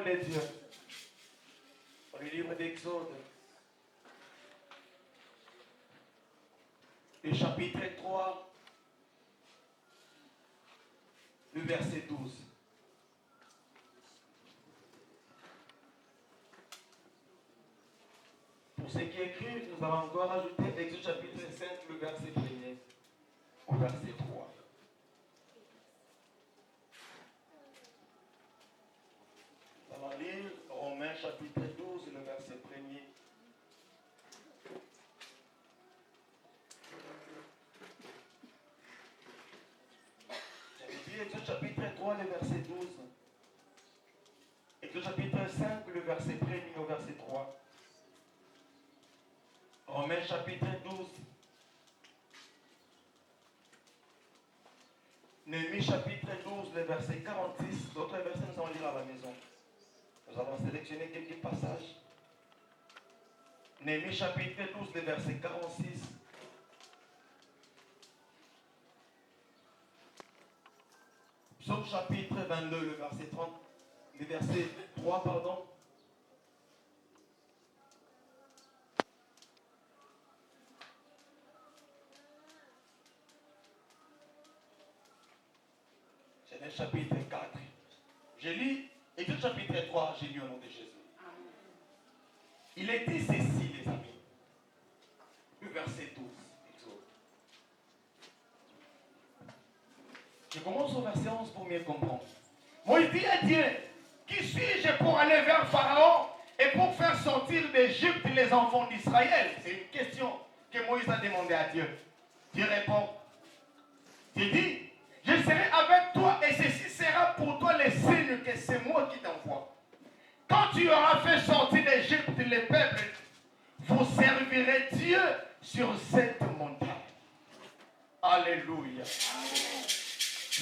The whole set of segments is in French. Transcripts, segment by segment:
parole de Dieu. Dans le livre d'Exode, le chapitre 3, le verset 12. Pour ceux qui écrivent, nous allons encore ajouter Exode chapitre 5, le verset 1er au verset 3. Nous allons lire Romains chapitre 12, le verset 1er. J'avais dit Exode chapitre 3, le verset 12. Exode chapitre 5, le verset 1er au verset 3. Romains chapitre 12. Néhémie chapitre 12, le verset 46. D'autres versets nous allons lire à la maison. Nous avons sélectionné quelques passages. Néhémie chapitre 12, le verset 46. Psaume chapitre 22, le verset 30. Le verset 3, pardon. Genèse chapitre 4. Je lis Exode chapitre 3, j'ai lu au nom de Jésus. Il est dit ceci, les amis. Le verset 12. Exode. Je commence au verset 11 pour mieux comprendre. Moïse dit à Dieu, qui suis-je pour aller vers Pharaon et pour faire sortir d'Égypte les enfants d'Israël? C'est une question que Moïse a demandé à Dieu. Dieu répond, Dieu dit, je serai avec toi et ceci sera pour toi le signe que c'est moi qui t'envoie. Quand tu auras fait sortir d'Égypte les peuples, vous servirez Dieu sur cette montagne. Alléluia.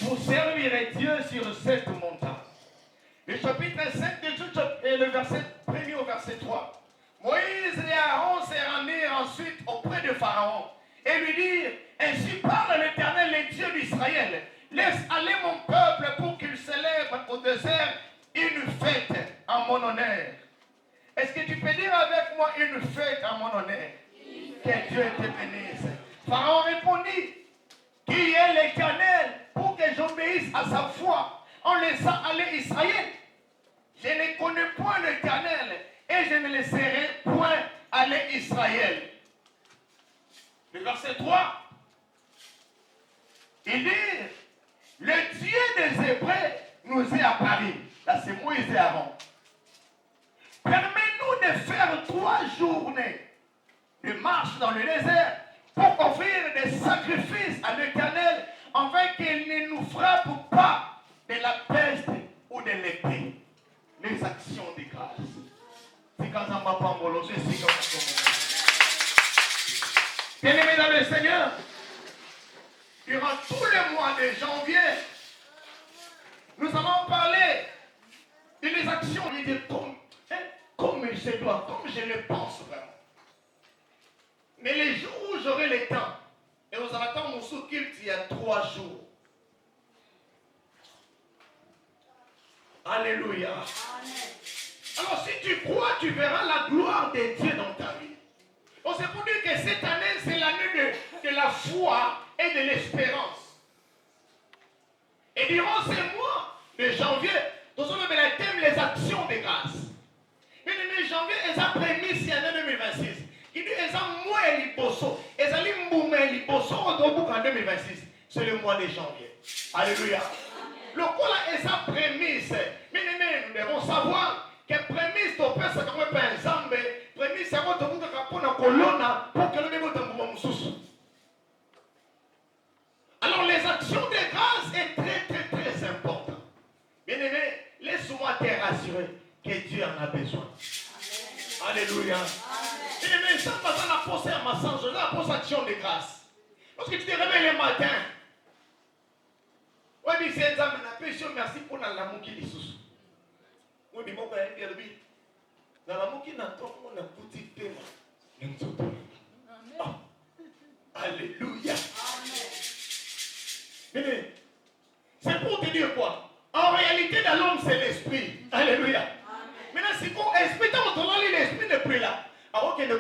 Vous servirez Dieu sur cette montagne. Le chapitre 5 et le verset 1er au verset 3. Moïse et Aaron se rendirent ensuite auprès de Pharaon et lui dirent, ainsi parle l'Éternel, le Dieu d'Israël. Laisse aller mon peuple pour qu'il célèbre au désert une fête en mon honneur. Est-ce que tu peux dire avec moi une fête en mon honneur? Que Dieu te bénisse. Pharaon répondit, qui est l'Éternel pour que j'obéisse à sa foi en laissant aller Israël? Je ne connais point l'Éternel et je ne laisserai point aller Israël. Le verset 3, il dit, le Dieu des Hébreux nous est apparu. Là, c'est Moïse et Aaron. Permets-nous de faire 3 journées de marche dans le désert pour offrir des sacrifices à l'Éternel afin qu'il ne nous frappe pas de la peste ou de l'épée. Les actions de grâce. C'est quand ça m'a pas molosé, c'est comme ça. Bien-aimés dans le Seigneur, durant tout le mois de janvier, nous avons parlé des actions comme je dois, comme je le pense vraiment. Mais les jours où j'aurai le temps, et nous allons attendre mon sous-culte il y a 3 jours. Alléluia. Amen. Alors si tu crois, tu verras la gloire de Dieu dans ta vie. Donc c'est pour dire que cette année, c'est l'année de la foi et de l'espérance. Et durant ces mois de janvier, nous avons le thème les actions de grâce. Mais le janvier, ils ont prémis en année 2026. Il dit, ils ont moins liboso. Ils ont moins liboso en 2026. C'est le mois de janvier. Alléluia. Le coup là, ils ont prémisse. Mais nous devons savoir que prémisse, tu peux se comme un ensemble. Prémisse, c'est votre bout de capot dans la colonne pour que le niveau de mon sous. Alors, les actions de grâce est très important. Bien aimé, laisse-moi te rassurer que Dieu en a besoin. Amen. Alléluia. Bien aimé, ça va dans la pose à massage, dans la pose action de grâce. Lorsque tu te réveilles le matin, oui, mais c'est un merci pour l'amour qui est sous. Oui, mais mon père est perdu. Dans l'amour qui n'entend, on a petit paiement. Alléluia. Amen. C'est pour te dire quoi? En réalité, dans l'homme, c'est l'esprit. Alléluia.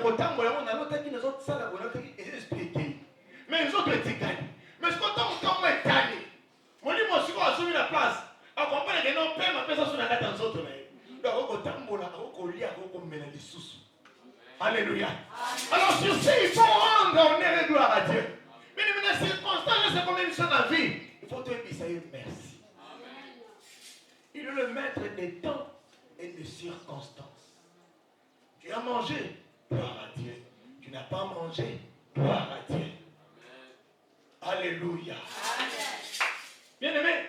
kotambola on a notaki les autres ça la bonaki et expliquer. Mais les autres étiquettes. Mais ce qu'on tombe est tani. Moi dit moi si quoi sur la place. À comprendre que non père ma personne sur la date dans autres mais. Donc kotambola ko lia ko mena les sous. Alléluia. Alors sur ça il faut rendre honneur et gloire à Dieu. Mais dans les circonstances c'est comme une chose dans la vie. Il faut te dire merci. Il est le maître des temps et des circonstances. Tu as mangé, gloire à Dieu. Tu n'as pas mangé, gloire à Dieu. Alléluia. Bien aimé,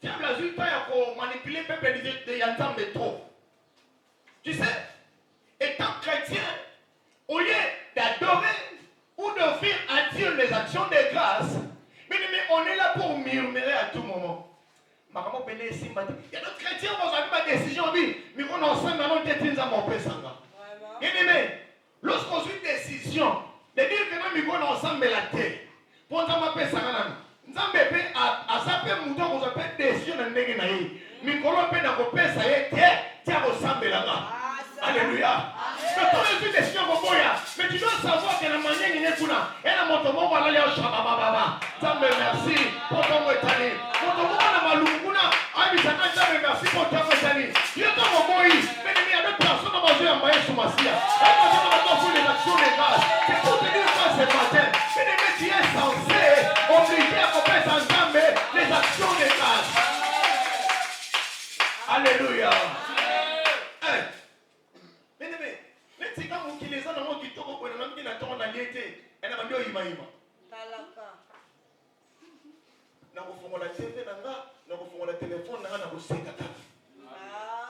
diable a eu pour manipuler le peuple de Yantam de trop. Tu sais, étant chrétien, au lieu d'adorer ou d'offrir à Dieu les actions de grâce, bien aimé, on est là pour murmurer à tout moment. Il y a d'autres chrétiens qui ont pris ma décision, mais on a ensemble dans notre tête, nous avons fait ça. Bien aimé, lorsqu'on suit une décision, de dire que nous avons ensemble la terre, pour nous avons fait ça, nous avons fait à ça, nous avons fait une décision de nous avons fait. Mais nous avons fait ça, nous avons ensemble là. Alléluia. Mais quand tu as une décision, mais tu dois savoir que la manière dont tu as fait, elle a montré mon aller au Shababa. Merci pour ton étalé. Pour ton malunguna, merci pour ton étalé. Il y a ton Moïse, mais il y a d'autres personnes dans ma vie à Maïs ou Massia. Elle va dire les actions de grâce. C'est pour te dire ça ce matin. Mais tu es censé obliger à faire ensemble les actions de grâce. Alléluia.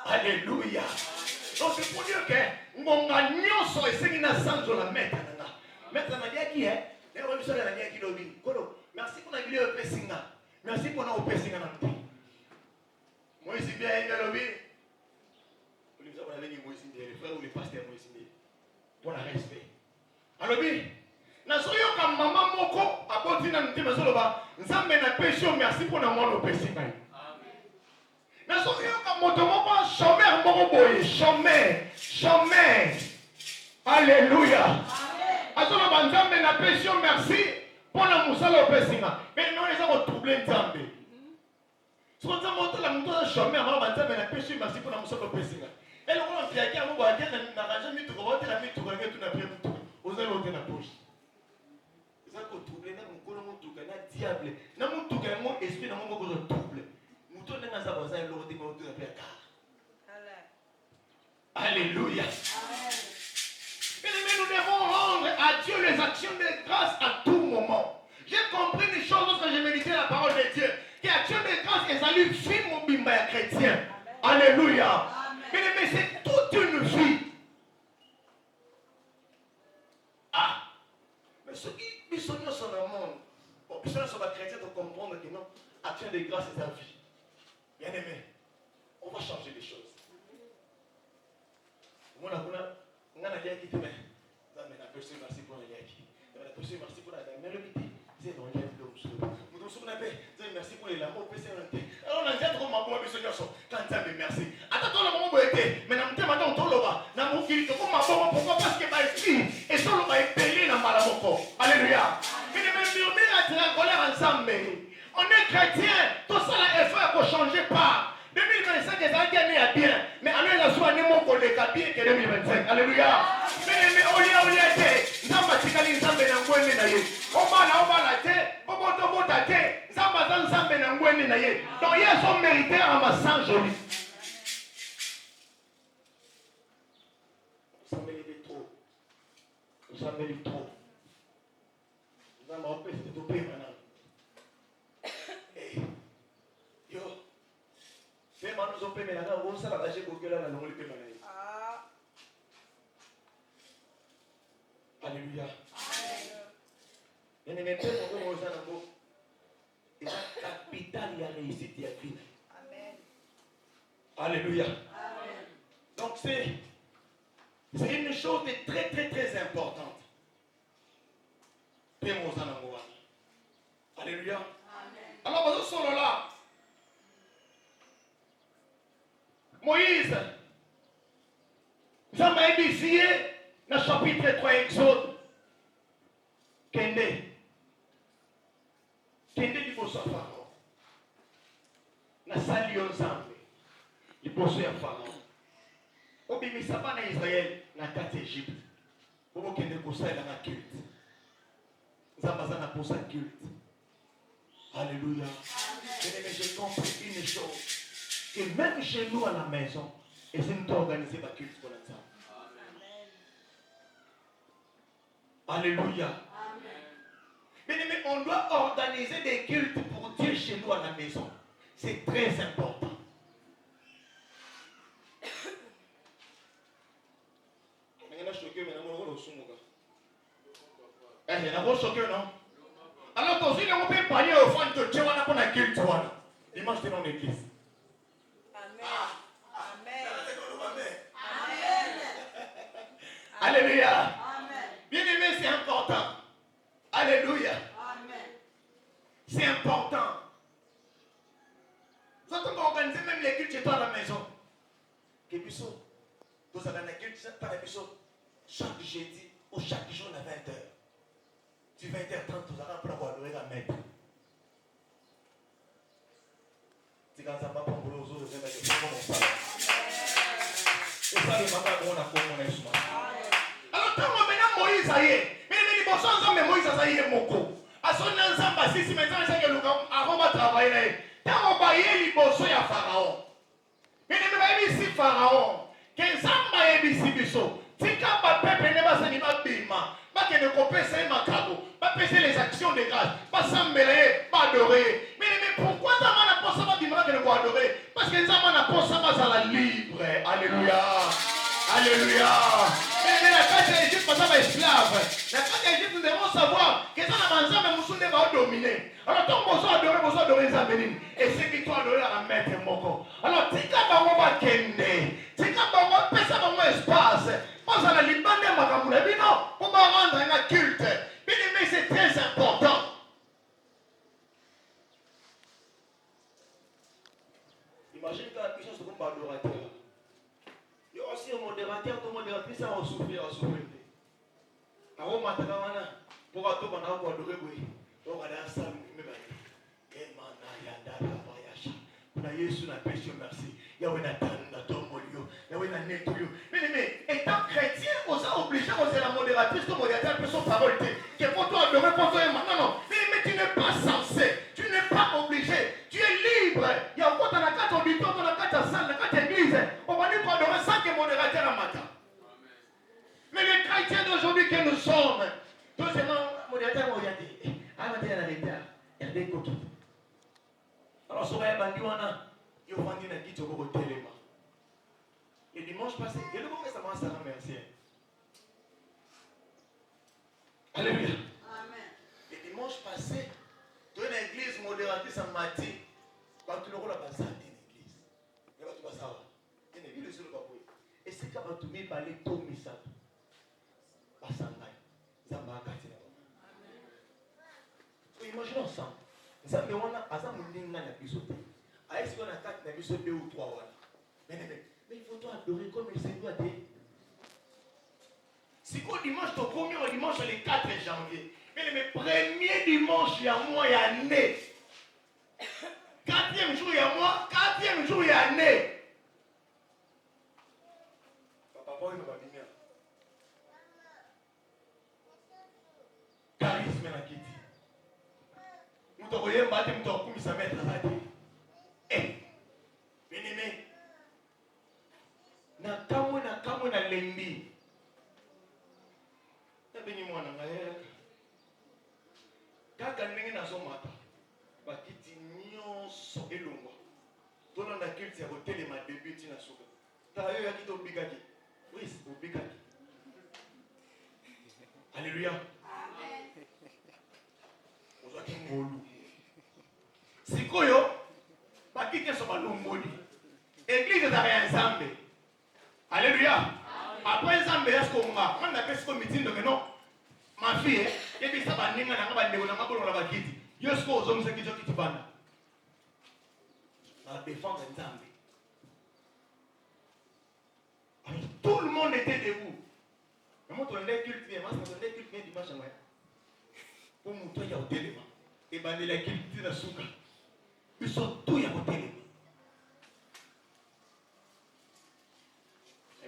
Alléluia. Donc c'est pour dire que mon agneau soit essayé de s'en la mettre. Mettre la manière qui est. Merci pour la vidéo de Pessinga. Merci pour la Pessinga. Moi, je suis bien à l'obé. Vous avez dit Moïse, les frères ou les pasteurs Moïse. Pour le respect. Alors, nasoyo comme maman moko aboti na ntima zoloba nzambe na péché merci pour na mwana opesika nasoyo comme moto moko chômeur moko boye chômeur alléluia azoloba nzambe na péché merci pour na musala opesika mais non les a troubler nzambe so nzambe otala moto chômeur mama nzambe na péché merci pour na musala opesika et le roi piaki amo ba dia na ranger mitu ko otela mitu ko ngetu na pia mitu ozalo otela poche ça ko trouble na mukolo mutuka na diable na mutuka mo esprit na mo ko trouble muto na za baza lo de mo de la car alléluia mais nous devons rendre à Dieu les actions de grâce à tout moment. J'ai compris une chose lorsque j'ai médité la parole de Dieu que action de grâce est allé film mon bimba chrétien alléluia mais c'est toute une vie. Ah mais ce qui sont dans le monde. Bon, puis sont chrétiens pour comprendre que non, action de grâce est sa vie. Bien aimé, on va changer les choses. Moi, on a dit que merci pour la merci pour la c'est dans merci pour les lameaux, alors on a dit comment on a merci. Attends, le moment où était, mais on a pourquoi parce que ma fille et son va épellé dans Malamoko. Alléluia. Mais même murmure à la colère ensemble. On est chrétien, tout ça là, effort pour changer pas. 2025 est année à bien, mais année la soirée mon collègue à bien que 2025. Alléluia. Mais on y a été. Namba tikali nzambe na ngwene na ye. Oma la te, oboto te. Nzamba nzambe na ngwene na ye. Donc ils sont mérités à ma sang joli. Nous sommes élevés trop. Nous sommes élevés trop. Nous avons empêché de tout payer maintenant. Yo. C'est maintenant nous avons payé maintenant. On s'est arrangé pour que là, nous avons payé maintenant. Alléluia. Et les pères ont rejoint la mot. Et la capitale y a réussi à vie. Amen. Alléluia. Amen. Donc c'est une chose de très très très importante. Alléluia. Amen. Alors, nous sommes là. Moïse, nous avons initié dans le chapitre 3 Exode. Kende liboso ya Pharaon. Nasali yo Nzambe liboso ya Pharaon. Obimisa bana Israël na kati ya Egypte. Bobo kende kosalela na culte. Nzambe aza na posa culte. Alléluia. Mais j'ai compris une chose. Que même chez nous à la maison, et c'est nous organiser la culte pour l'ensemble. Alléluia. Mais on doit organiser des cultes pour Dieu chez nous à la maison. C'est très important. Il y en a choqué, non? Alors, quand on peut parler au fond de Dieu, on a un culte. Dimanche, c'est dans l'église. Amen. Amen. Alléluia. Amen. Bien aimé, c'est important. Alléluia. Amen. C'est important. Nous avons organisé même les cultes chez toi à la maison. Que Bissot, nous avons un culte par Bissot chaque jeudi ou chaque jour à 20h. Du 20h30, nous allons pouvoir adorer la maître. C'est quand ça va pour le jour de et ça, le matin, on a fait mon espoir. Alors, quand on maintenant Moïse, ça y est. Mais les bons sens, mais Moïse, ça y est, mon coup. À son ensemble, si maintenant, c'est que nous avons travaillé. Quand on va y aller, les bons sons, il y a Pharaon. Mais nous avons ici Pharaon. Quand Zamba est ici, Bissot. Si quand ma peuple n'est pas sani ma bima, pas que ne compter c'est ma cadeau, pas peser les actions de grâce, pas s'embêler, pas adorer. Mais pourquoi Zamba n'a pas ça ma bima que ne pas adorer? Parce que Zamba n'a pas ça ma la libre. Alléluia. Alléluia. Mais la carte d'Égypte, pas ça ma esclave. La carte d'Égypte, nous devons savoir que ça n'a pas ça mais Moussoune va dominer. Alors tant qu'on va adorer Zambéline. Et c'est qui toi adorer la maître moko. Alors tika bango ba kende, tika bango pesa bango espace. Parce que la libane makamula bino pour rendre un culte. Bien aimé, c'est très important. Imagine quand la puissance de comme adorateur. Il y a aussi un modérateur, tout modératrice ça va souffrir, Alors matakawana pour adorer oui. On va dans ça kuna Yesu na péché merci. Yahweh na tanda tomolio, Yahweh na netulio. Mais étant chrétien, on est obligé de la modératrice comme modérateur peut son parole. Que pour toi adorer pour toi non. Mais tu n'es pas censé, tu n'es pas obligé. Tu es libre. Il y a encore dans la carte auditoire, dans la carte salle, dans la carte église. On va dire qu'on adorer sans que modérateur en matin. Mais les chrétiens d'aujourd'hui que nous sommes, tout seulement modérateur orienté. Ah, on est à l'état. Il y a des coquilles. Alors, ce soir, il y a vendu un guide au téléma. Le dimanche passé, il y a le moment où ça m'a ça merci. Alléluia. Amen. Le dimanche passé, dans l'église modératrice en matin, quand tu le rôles à passer dans l'église, il y a tout ça. Il y a une église sur le papouille. Et c'est quand tu mets balai tout misa. Basangay. Zamba katina. Imaginons ensemble. Nzambe wana aza mundinga na biso te. Aïe on a 4 na biso 2 ou 3 wana. Mais il faut toi adorer comme il se doit te. Si qu'au dimanche ton premier dimanche le 4 janvier. Mais le premier dimanche il y a mois il y a né. 4e jour il y a mois, 4e jour il y a né. Papa boy me va bien. Charisme na kiti. Mtu oyemba ate mtu akumisa metra zake. Bien-aimé. Na kamwe na lembi. Na bini mwana ngaye. Kaka ndenge na somata. Bakiti nyonso elongwa. Tona na kilti ya hoteli ma début tina suka. Ta yo ya kito bigaki. Oui, bigaki. Alléluia. Amen. Ozaki ngolu. Sikoyo bakite so balumboni. Église za ya Nzambe. Alléluia. Après Nzambe yasko nga, quand na pesi ko mitindo que non. Ma fille, yebi sa baninga na ngaba ndeko na ngabolo na bakiti. Yosko ozomse kicho kitibana. Na défendre Nzambe. Alors tout le monde était debout. Comment tu as un culte bien? Moi, ça donne un culte bien dimanche. Pour mon toit, il y a au téléma. Et bien, il y a un culte dans Souka. Ils sont tous à au téléma.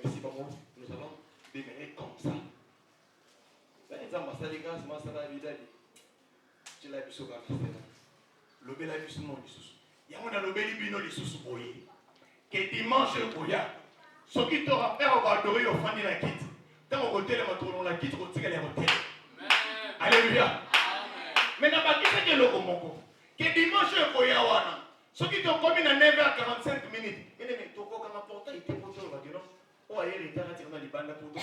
Et si, bon, nous allons demeurer comme ça. Par exemple, ça les grâces, moi, ça va évidemment. Tu l'as vu sur la piste. L'obé l'a vu sur mon lisusu. Il y a un l'obé libino lisusu boye. Que dimanche, boya. Ce qui t'aura fait, on va adorer au fond de la quitte. Quand on va téléma, on la quitte, on tire les hôtels. Alléluia. Maintenant, qui est le Komoko? Que dimanche, boya wana. Ce qui t'ont commis à 9h45 minutes. Et les mecs, tu as un important, il était pour toi, on va dire non. Oh, il y a les gars qui sont dans les bandes pour toi.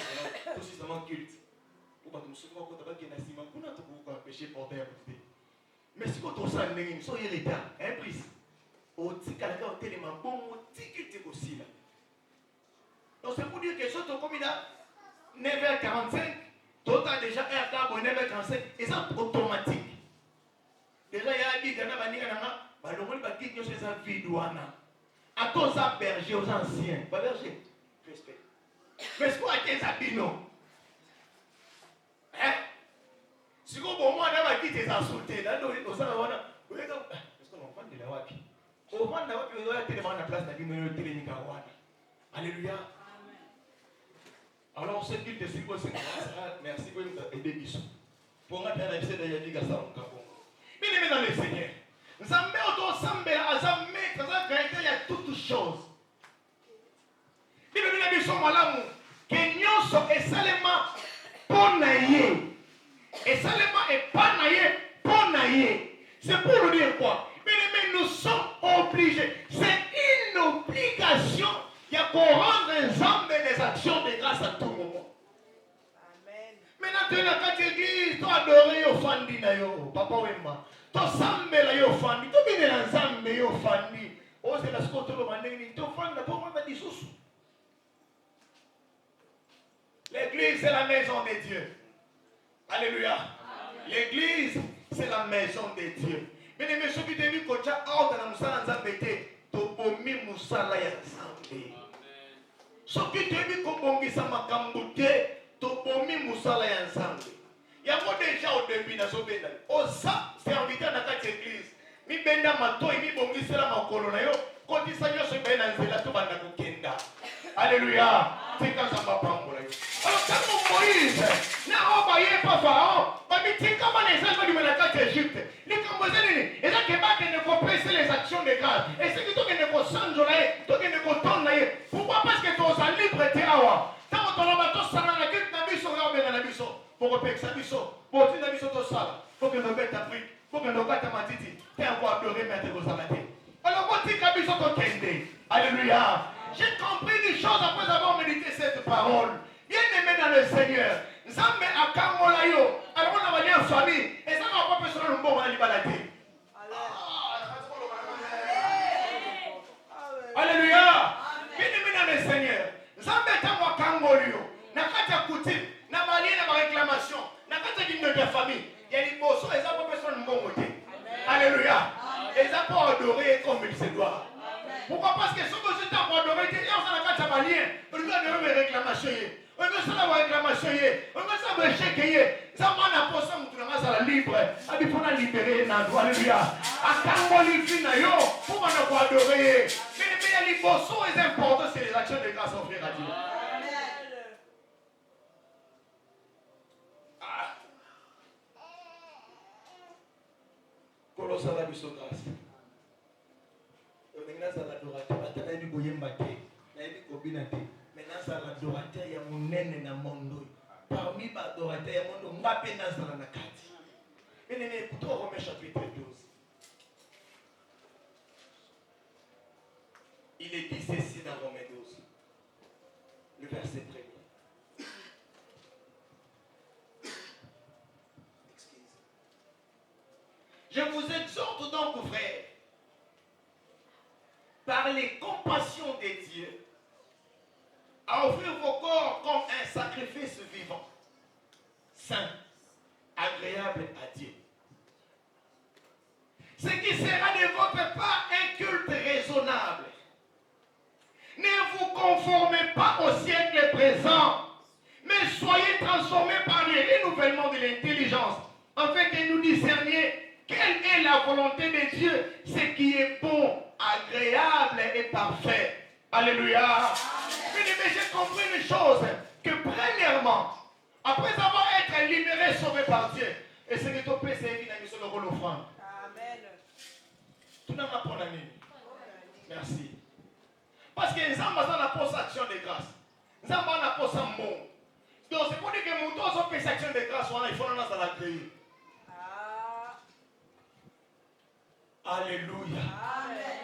Tout c'est seulement culte. Pour que tu me souviens quand tu vas gagner un ciment, pour ne pas empêcher de porter à côté. Mais si tu as ça, il y a les gars, un prix. Au tika au téléma, bon, au tika aussi là. Donc c'est pour dire que si tu as commis à 9h45, tu as déjà un quart à 9h45, et c'est automatique. Déjà, il y a dit que tu as un vidouana. À tous les bergers, aux anciens. Pas berger. Respect. Mais c'est quoi tes habits, non? Hein? Si vous avez moi, on dit tes insultés. Là, on s'en va. Est-ce qu'on va de la wapi? On va de la wapi, on va tellement la place de télénica. Alléluia. Alors, ce qui te dit, c'est merci pour nous aider ici. Pour nous aider ici, il y a des gars qui bien aimé dans le Seigneur. Nous avons il y a toutes choses. Bible dit que malamu que nyonso esalema ponaye. Esalema et panaye ponaye. C'est pour nous dire quoi? Bien aimé, nous sommes obligés. C'est une obligation. Il y a qu'on rendre ensemble des actions de grâce à tout moment. Amen. Maintenant, tu es dans cette église, tu adores au fandi na yo, papa wema. Tu sambela yo fandi, tu bine na nzambe yo fandi. Oh, c'est la scotte de maneni, tu fandi pour moi di susu. L'église, c'est la maison de Dieu. Alléluia. L'église, c'est la maison de Dieu. Mais les messieurs qui te disent que tu as hâte de la moussala nzambe te, tu bomi moussala ya nzambe. Ceux qui te disent que bongisa makambo te, tu bomi moussala ya nzambe. Il y a déjà au début dans ce pays. Oh, ça, c'est invité dans cette église. Mi benda mato, mi bongisa la makolo na yo. Quand il s'agit de se dans la tout banda kukenda. Alléluia. C'est quand ça va prendre. Alors, quand Moïse n'a pas envoyé par Pharaon, il dit comment les gens du Ménacate d'Égypte. Les Cambodgiens, ils ont ne faut presser les actions de grâce. Et c'est que tu ne faut changer, tu ne faut tourner. Pourquoi? Parce que tu es libre et tu es là. Tant que tu as bateau, ça n'a rien que tu as mis sur la biso. Pour repérer sa biso. Pour tu n'as mis sur ton sale. Pour que nous mettons ta fric. Pour que nous mettons ta matiti. Tu as encore adoré mettre vos amatés. Alors, quand tu as mis sur ton kende. Alléluia. J'ai compris des choses après avoir médité cette parole. Bien aimé dans le Seigneur. Nzambe akangola yo. Alors on a une famille. Et ça n'a pas besoin de bon à l'ibalaté. Alléluia. Bien aimé dans le Seigneur. Nzambe tango akangoli yo. Nakati ya coutume, na mali na réclamation, nakati d'une de famille. Il y a des bosso et ça n'a pas besoin de bon côté. Alléluia. Et ça peut adorer comme il se doit. Pourquoi? Parce que ce que je t'ai adoré, il y a un malien. On veut adorer réclamation. On veut ça la réclamation. On veut ça le chèque. Ça m'a pas ça à la libre. Il faut la libérer. Alléluia. À Kangoli fina yo. Pour nous adorer. Mais les bossons est important, c'est les actions de grâce offrir à Dieu. Colossal la mission grâce. Maintenant, ça l'adorateur. Maintenant, il y a maintenant, ça l'adorateur. Il y a mon nène dans le monde. Parmi les adorateurs, il y a mon monde. Mbappé dans la carte. Mais écoutez, Romains chapitre 12. Il est dit ceci dans Romains 12. Le verset 1er. Excusez. Je vous exhorte donc, frères, par les compassions de Dieu, à offrir vos corps comme un sacrifice vivant, saint, agréable à Dieu. Ce qui sera de votre part un culte raisonnable. Ne vous conformez pas au siècle présent, mais soyez soyez transformés par le renouvellement de l'intelligence, afin que nous discernions quelle est la volonté de Dieu, ce qui est bon, agréable et parfait. Alléluia. Mais j'ai compris une chose, que premièrement, après avoir été libéré, sauvé par Dieu, et c'est que ton péché est venu sur le rôle offrande. Amen. Tout le monde pour l'année. Merci. Parce que nous avons une action de grâce. Nous avons une action de bon. Donc c'est pour dire que nous avons une action de grâce, il faut nous la créer. Alléluia. Amen.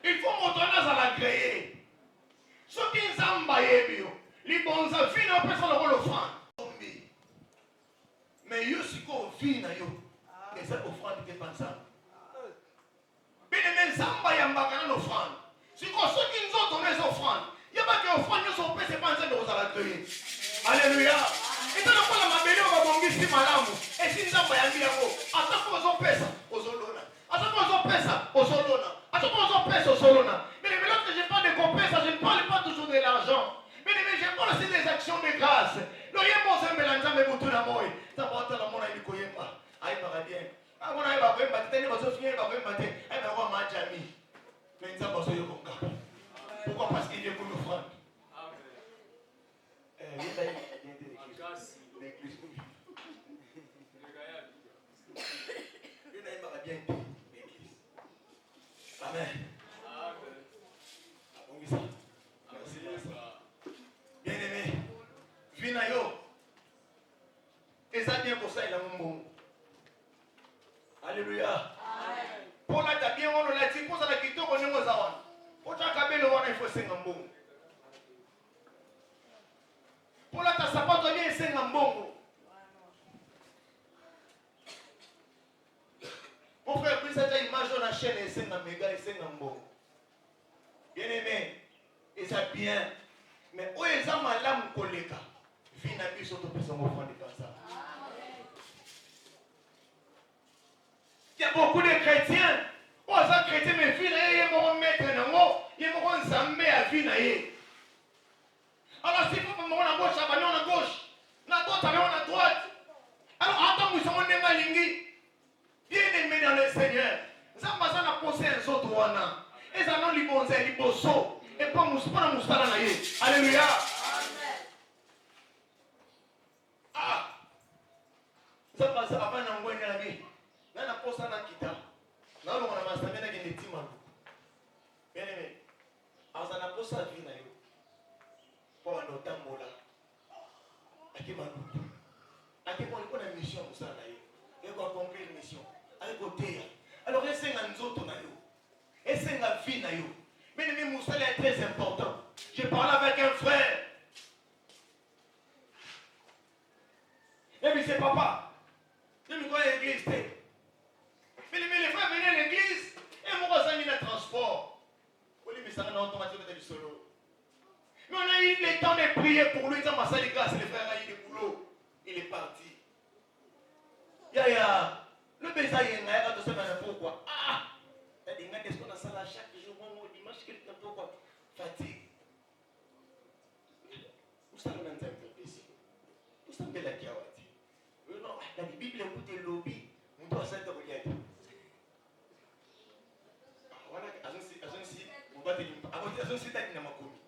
Il faut montrer à la créer. Ce qui est Zambaye, les bons avis n'ont pas le rôle offrande. Mais yo si ko vie na yo. Et ça offrande qui est pensable. Mais les Zamba yambaka na offrande. Si ko ceux qui nous ont donné les offrandes, il y a pas que offrande nous sont c'est pensé de la créer. Alléluia. Et dans le cas la mabele on va bongi si malamu. Et si Zamba yambi yango, atako zo pesa, ozolona. Atako zo pesa, ozolona. Atako zo pesa, ozolona. Mais lorsque je parle de compensation, je ne parle pas toujours de l'argent. Mais je parle aussi des actions de grâce. Le yembo zembela nzambe mutu na moyo. Tabota la mona ilikoyemba. Aïe paradien. Ah mona iba kwemba tene bazo finir ba kwemba te. Aïe ba kwa majami. Mais nzambe bazo yo konga. Pourquoi? Parce qu'il vient pour nous prendre. L'église. Amen. Bien aimé, Vinayo, et ça bien pour ça, il a mon bon. Alléluia. Pour la ta bien, on l'a dit, pour ça, la question, on est aux awan. Pour ta cabine, il faut s'en bon. Pour la ta sapate, on est s'en bon. Mon frère, puis ça, image on la chaîne et c'est un méga et c'est un bon. Bien aimé, et ça bien. Mais où est-ce que ma lame collègue? Vina bis auto personne offrande de ça. Il y a beaucoup de chrétiens. Oh, ça chrétien mais vina y vont mettre un mot, ils vont zambé à vina y. Alors si vous me à gauche, à à gauche, na droite, à droite. Alors attends, nous sommes des malingi. Bien aimé dans le Seigneur. Zamba ça n'a posé un autre wana. Et ça non libonze, liboso. Et pas mouspana mouspana na ye. Alléluia. Ah. Zamba ça avant na ngwenya na bi. Na na posa na kita. Na lo na mastamena na ke netima. Bien aimé. Asa na posa vi na yo. Pour ando tambola. Akima ndutu. Akima liko na mission musala na ye. Et qu'on accomplir une mission. Avec côté. Alors essaye à nous autres na yo. Essaye à vie na yo. Mais le Moussa est très important. J'ai parlé avec un frère. Et puis c'est papa. Je me connais à l'église. Mais les frères venaient à l'église et mon voisin il a transport. Oui, mais ça n'a automatiquement du solo. Mais on a eu le temps de prier pour lui. Dans ma salle de grâce, les frères ont eu du boulot. Il est parti. Ya. Le bésaï est là, tu sais pourquoi. Ah! Il y a des gens qui sont dans la salle chaque jour, dimanche, quelqu'un pourquoi. Fatigue. Où ça nous entend ici? Où ça me fait la kiawati? Non, la Bible écoute le lobby. On doit s'être relié. Voilà, agence, vous battez une part. Agence, c'est à Kinamakoumi.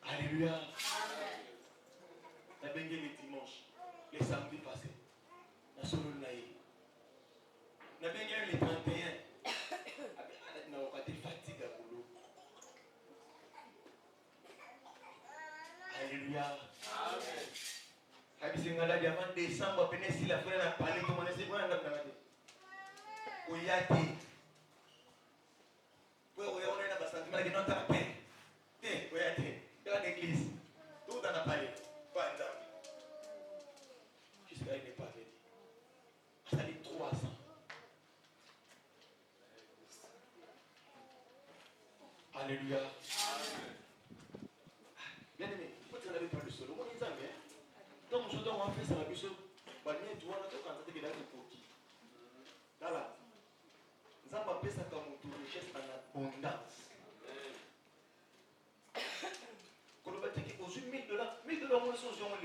Alléluia. La bengue les dimanches, les samedis passés. La solo naïe. Na bengue les 31. Na wakati fatigue à boulot. Alléluia. Amen. Habisingala diamant décembre peine si la frère a parlé comment c'est quoi na ngade. Oyati. Ouais, on est dans le sentiment que non t'as pas. Té, oyati. Dans l'église. Tout dans la parlé. Pas d'âme. Jusqu'à il n'est pas venu. Ça dit 300. Alléluia. Bien aimé, pourquoi tu n'avais pas le solo? Moi, je disais, donc je dois en faire ça, la biche. Bah, tu vois, là, tu as quand tu es dans le coquille. Là, là. Nous avons appelé ça comme une richesse en abondance. Quand on va te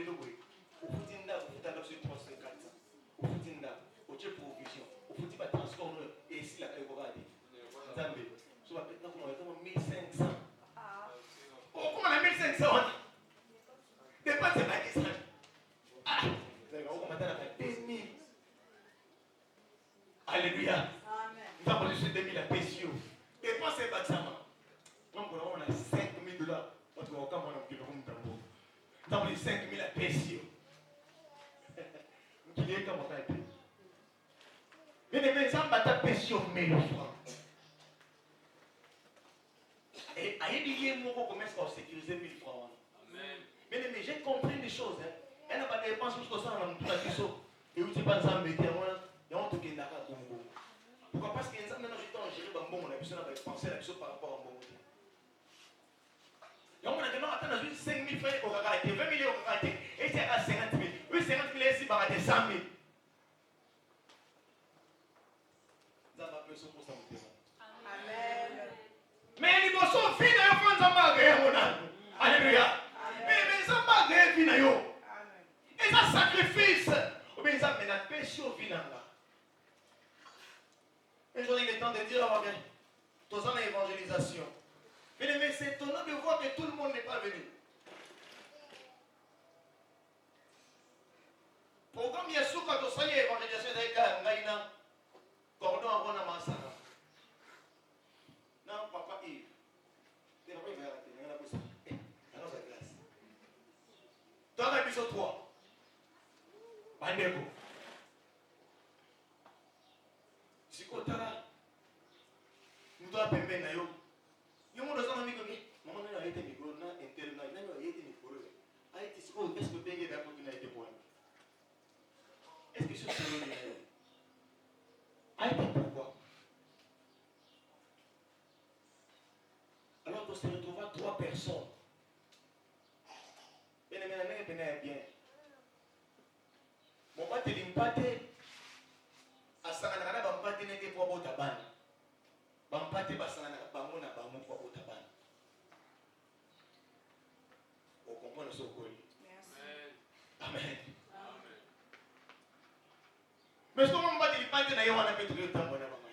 de louer. Au foutinda, au foutinda, sur 350. Au foutinda, au Dieu provision. Au foutinda, transforme et ici la clé va dire. Zambé. Soit maintenant, comment on a 1500. Oh, comment on a 1500? Dépense c'est pas 10 ans. Ah, on va t'en faire 2000. Alléluia. Nous avons reçu 2000 à Pessio. Dépense c'est pas ça. Donc on a 5000 dollars. Parce qu'on a quand même un peu de temps. Nous avons 5000 à Pessio. Nous avons comme on a été. Mais les maisons battent Pessio 1000 francs. Et à Élie, on commence à sécuriser 1000 francs. Mais j'ai compris des choses. Elle n'a pas de dépenses jusqu'au sang dans tout la question. Et où tu penses à mettre et on te dit d'accord. Pourquoi? Parce qu'il y a maintenant j'étais en Géry, on a besoin de penser à la chose par rapport à mon côté. Et on a maintenant atteint 5 000 francs au Kakaïté, 20 000 au Kakaïté, et c'est à 50 000. Oui, 50 000 ici, par à 100 000. Vous avez appelé ça pour ça, mon Amen. Mais les bossons finissent à faire un magasin, mon âme. Alléluia. Mais ça m'a gagné vina yo. Et ça sacrifice. Ou bien ça mène à péché au vina là. Un jour il est temps de dire oh bien, tous en évangélisation. Mais c'est étonnant de voir que tout le monde n'est pas venu. Programme Yesu quand on s'en est évangélisation d'ailleurs ngaina cordon avant na masaka. Non papa Yves. Tu n'as pas vu arrêter, on a poussé. Alors ça glace. Dans l'épisode 3, Bandeko. Si tu as nous doit pember na yo. Yo mo dosa mami ko ke. Maman na été micro na internet na yo été micro. Ai ti siko est-ce que bengue da ko na été point. Est-ce que c'est solo ni yo? Ai pourquoi? Alors on se retrouve à 3 personnes. Bien. Mon père te l'impate. Asangana kana bampate nete pour botabana. Bampate basangana bamona bamu pour botabana. On comprend ce qu'on dit. Amen. Mais ce qu'on m'a dit l'impate na yo wana petu yo tambona bama.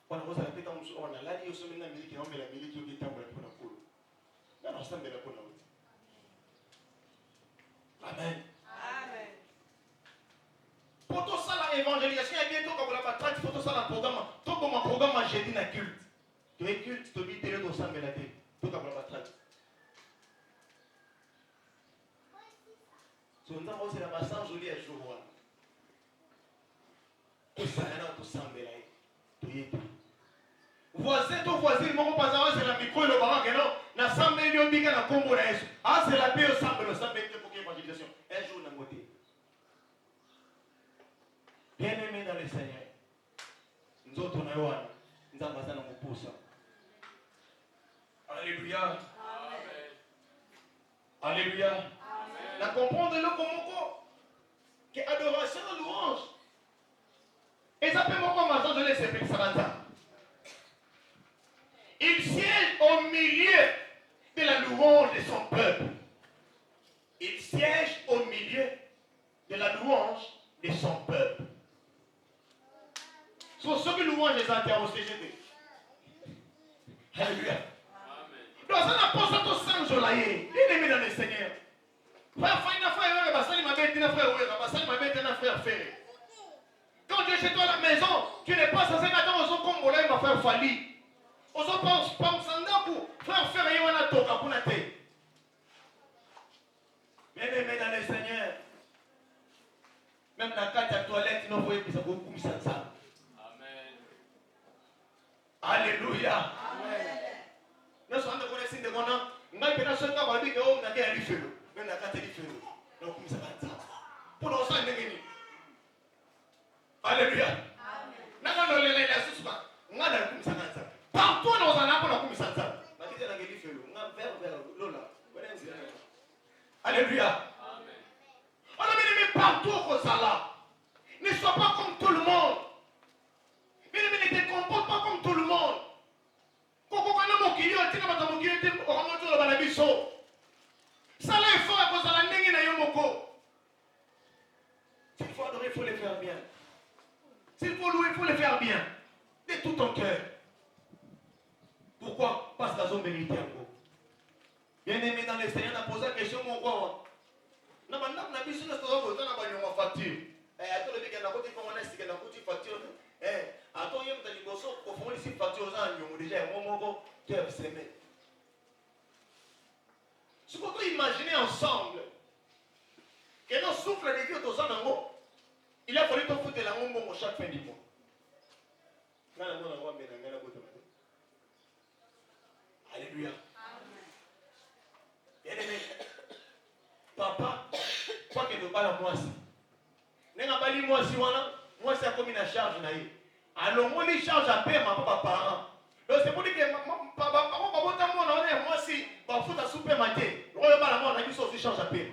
Wana kosa la peta musu ona la yo so mena miliki on la miliki yo kitambona pour na kulu. Non, ça me répond. Amen. Amen. Pour tout ça, l'évangélisation est bientôt comme la bataille. Pour tout ça, le programme. Tout comme un programme, j'ai dit dans culte. Tu es culte, tu dis télé, tu sens mélanger. Tout comme la bataille. Si on a aussi la massage, je lis un jour. Tout ça, tout sent mélanger. Tu es tout. Voisin, tout voisin, mon pas c'est la micro et le baran, non? Na 100 millions de na Congo na Yesu. Ah, c'est la paix au 100 millions pour l'évangélisation. Un jour, on a moté. Bien aimé dans le Seigneur. Nous autres, on a eu un. Nous avons besoin de nous pousser. Alléluia. Amen. Alléluia. Amen. Na comprendre le comment que adoration et louange. Et ça peut beaucoup m'attendre de laisser faire ça. Il siège au milieu de la louange de son peuple. Il siège au milieu de la louange de son peuple. Sur ce que louange les interroges, alléluia. Donc ça n'a pas ça tout sans jolie. Il est mis dans le Seigneur. Frère, quand tu es chez toi à la maison, tu n'es pas censé attendre au Congolais, il va faire Fali. Aux autres frère, faire rien à toka pour la tête. Bien aimé dans le Seigneur. Même la carte à toilette, nous voyons que ça vaut comme ça. Amen. Alléluia. Amen. Nous sommes en train de dire que nous avons fait un seul cas, nous avons dit que nous avons fait un feu. Même la carte est feu. Nous avons fait ça. Pour nous, ça n'est pas. Alléluia. Amen. Nous avons fait la sauce. Nous avons fait ça. Partout nous en avons fait ça. Alléluia. Amen. On a mis partout au Zala. Ne sois pas comme tout le monde. Ne te comporte pas comme tout le monde. Quand on a mon client, on a mon client, on a mon client, louer, il faut le faire bien. De tout ton cœur. Pourquoi? Parce qu'ils ont mérité encore. Bien aimé dans le Seigneur, on a posé la question, mon roi. Non, mais on a vu sur notre facture. Attends, le mec, on a côté comment on est, on a côté facture. Attends, il y a une négociation pour faire une facture aux gens, déjà, un moment, cœur s'aimer. Ce qu'on peut imaginer ensemble, que nous souffle de Dieu aux gens, il a fallu te foutre la main chaque fin du mois. Alléluia. Bien-aimé, papa, quoi que ne pas la moisi. N'est-ce pas li moisi wana, moi c'est comme une charge naïe. Alors moi les charges à paix ma papa parent. Donc c'est pour dire que papa moi si ba fouta souper maté. Royo ba la moi on a dit aussi charge à paix.